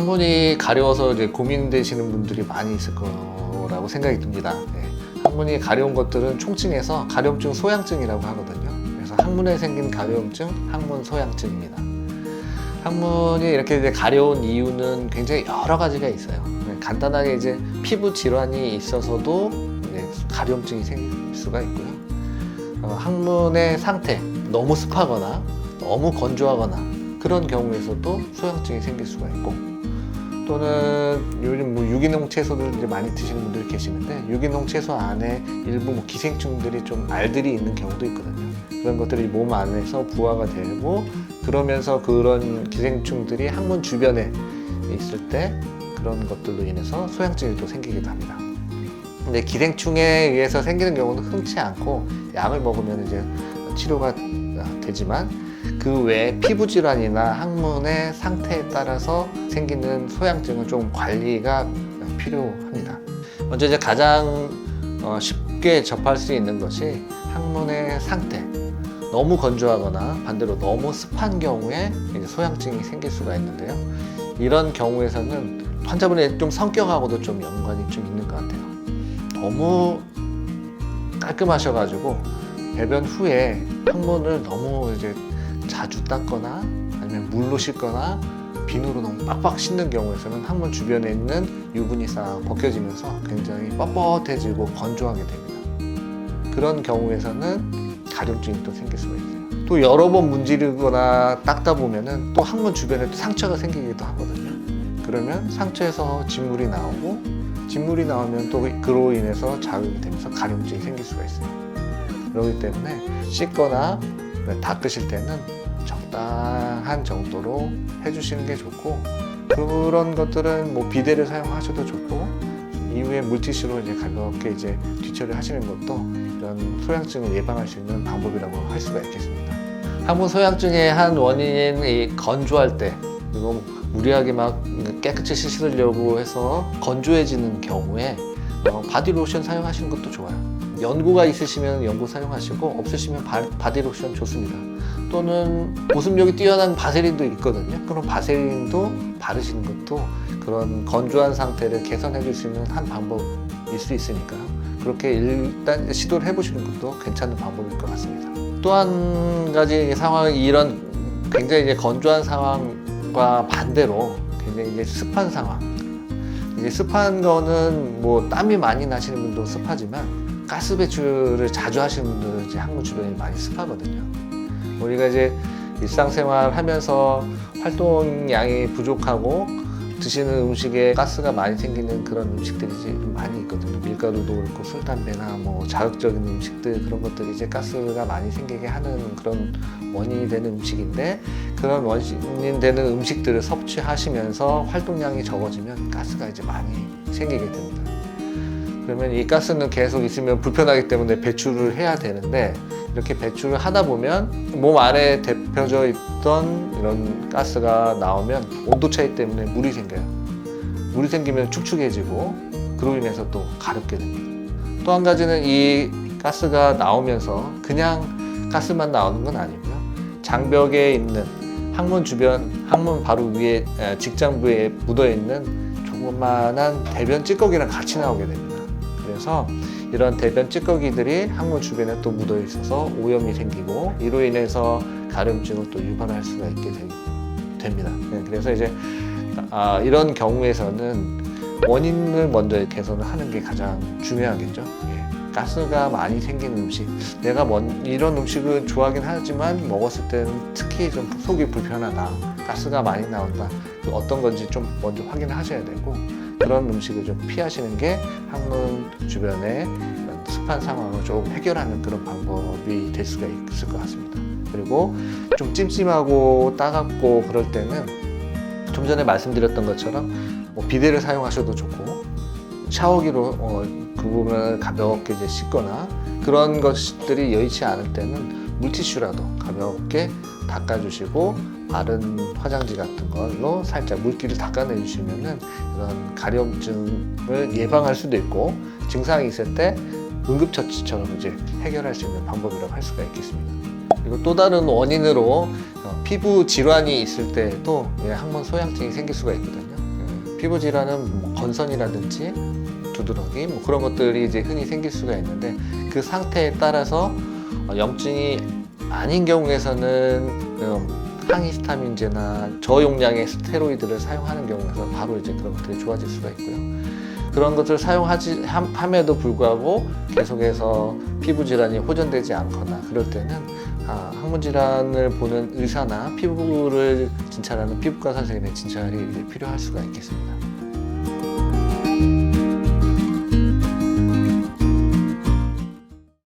항문이 가려워서 이제 고민되시는 분들이 많이 있을 거라고 생각이 듭니다. 항문이 가려운 것들은 총칭해서 가려움증 소양증이라고 하거든요. 그래서 항문에 생긴 가려움증, 항문 소양증입니다. 항문이 이렇게 이제 가려운 이유는 굉장히 여러 가지가 있어요. 간단하게 이제 피부 질환이 있어서도 이제 가려움증이 생길 수가 있고요. 항문의 상태, 너무 습하거나 너무 건조하거나 그런 경우에서도 소양증이 생길 수가 있고, 또는 요즘 뭐 유기농 채소들 이제 많이 드시는 분들이 계시는데 유기농 채소 안에 일부 뭐 기생충들이 좀 알들이 있는 경우도 있거든요. 그런 것들이 몸 안에서 부화가 되고 그러면서 그런 기생충들이 항문 주변에 있을 때 그런 것들로 인해서 소양증이 또 생기기도 합니다. 근데 기생충에 의해서 생기는 경우는 흔치 않고 약을 먹으면 이제 치료가 되지만 그 외에 피부 질환이나 항문의 상태에 따라서 생기는 소양증은 좀 관리가 필요합니다. 먼저 이제 가장 쉽게 접할 수 있는 것이 항문의 상태. 너무 건조하거나 반대로 너무 습한 경우에 이제 소양증이 생길 수가 있는데요. 이런 경우에서는 환자분의 좀 성격하고도 좀 연관이 좀 있는 것 같아요. 너무 깔끔하셔가지고 배변 후에 항문을 너무 이제 자주 닦거나 아니면 물로 씻거나 비누로 너무 빡빡 씻는 경우에서는 항문 주변에 있는 유분이 싹 벗겨지면서 굉장히 뻣뻣해지고 건조하게 됩니다. 그런 경우에서는 가려움증이 또 생길 수가 있어요. 또 여러 번 문지르거나 닦다 보면은 또 항문 주변에 또 상처가 생기기도 하거든요. 그러면 상처에서 진물이 나오고 진물이 나오면 또 그로 인해서 자극이 되면서 가려움증이 생길 수가 있어요. 그렇기 때문에 씻거나 닦으실 때는 적당한 정도로 해주시는 게 좋고, 그런 것들은 뭐 비데를 사용하셔도 좋고, 이후에 물티슈로 이제 가볍게 이제 뒤처리 하시는 것도 이런 소양증을 예방할 수 있는 방법이라고 할 수가 있겠습니다. 항문 소양증의 한 원인인 이 건조할 때, 그리고 무리하게 막 깨끗이 씻으려고 해서 건조해지는 경우에 바디로션 사용하시는 것도 좋아요. 연고가 있으시면 연고 사용하시고 없으시면 바디로션 좋습니다. 또는 보습력이 뛰어난 바세린도 있거든요. 그럼 바세린도 바르시는 것도 그런 건조한 상태를 개선해 줄 수 있는 한 방법일 수 있으니까요. 그렇게 일단 시도를 해보시는 것도 괜찮은 방법일 것 같습니다. 또 한 가지 상황이 이런 굉장히 이제 건조한 상황과 반대로 굉장히 이제 습한 상황. 이제 습한 거는 뭐 땀이 많이 나시는 분도 습하지만 가스 배출을 자주 하시는 분들은 이제 항문 주변이 많이 습하거든요. 우리가 이제 일상생활 하면서 활동량이 부족하고 드시는 음식에 가스가 많이 생기는 그런 음식들이 이제 많이 있거든요. 밀가루도 그렇고 술, 담배나 뭐 자극적인 음식들, 그런 것들이 이제 가스가 많이 생기게 하는 그런 원인이 되는 음식인데, 그런 원인 되는 음식들을 섭취하시면서 활동량이 적어지면 가스가 이제 많이 생기게 됩니다. 그러면 이 가스는 계속 있으면 불편하기 때문에 배출을 해야 되는데, 이렇게 배출을 하다 보면 몸 안에 데펴져 있던 이런 가스가 나오면 온도 차이 때문에 물이 생겨요. 물이 생기면 축축해지고 그로 인해서 또 가렵게 됩니다. 또 한 가지는 이 가스가 나오면서 그냥 가스만 나오는 건 아니고요. 장벽에 있는 항문 주변, 항문 바로 위에 직장부에 묻어 있는 조그만한 대변 찌꺼기랑 같이 나오게 됩니다. 그래서 이런 대변 찌꺼기들이 항문 주변에 또 묻어 있어서 오염이 생기고 이로 인해서 가려움증을 또 유발할 수가 있게 됩니다. 그래서 이제 이런 경우에서는 원인을 먼저 개선을 하는 게 가장 중요하겠죠. 가스가 많이 생기는 음식, 내가 이런 음식을 좋아하긴 하지만 먹었을 때는 특히 좀 속이 불편하다, 가스가 많이 나온다, 어떤 건지 좀 먼저 확인을 하셔야 되고, 그런 음식을 좀 피하시는 게 항문 주변의 습한 상황을 조금 해결하는 그런 방법이 될 수가 있을 것 같습니다. 그리고 좀 찜찜하고 따갑고 그럴 때는 좀 전에 말씀드렸던 것처럼 비데를 사용하셔도 좋고, 샤워기로 그 부분을 가볍게 이제 씻거나, 그런 것들이 여의치 않을 때는 물티슈라도 가볍게 닦아주시고 마른 화장지 같은 걸로 살짝 물기를 닦아내 주시면은 이런 가려움증을 예방할 수도 있고, 증상이 있을 때 응급처치처럼 이제 해결할 수 있는 방법이라고 할 수가 있겠습니다. 그리고 또 다른 원인으로 피부 질환이 있을 때도 항문 소양증이 생길 수가 있거든요. 피부 질환은 뭐 건선이라든지 두드러기 뭐 그런 것들이 이제 흔히 생길 수가 있는데 그 상태에 따라서 염증이 아닌 경우에서는 항히스타민제나 저용량의 스테로이드를 사용하는 경우에서 바로 이제 그런 것들이 좋아질 수가 있고요. 그런 것을 함에도 불구하고 계속해서 피부 질환이 호전되지 않거나 그럴 때는 항문 질환을 보는 의사나 피부를 진찰하는 피부과 선생님의 진찰이 필요할 수가 있겠습니다.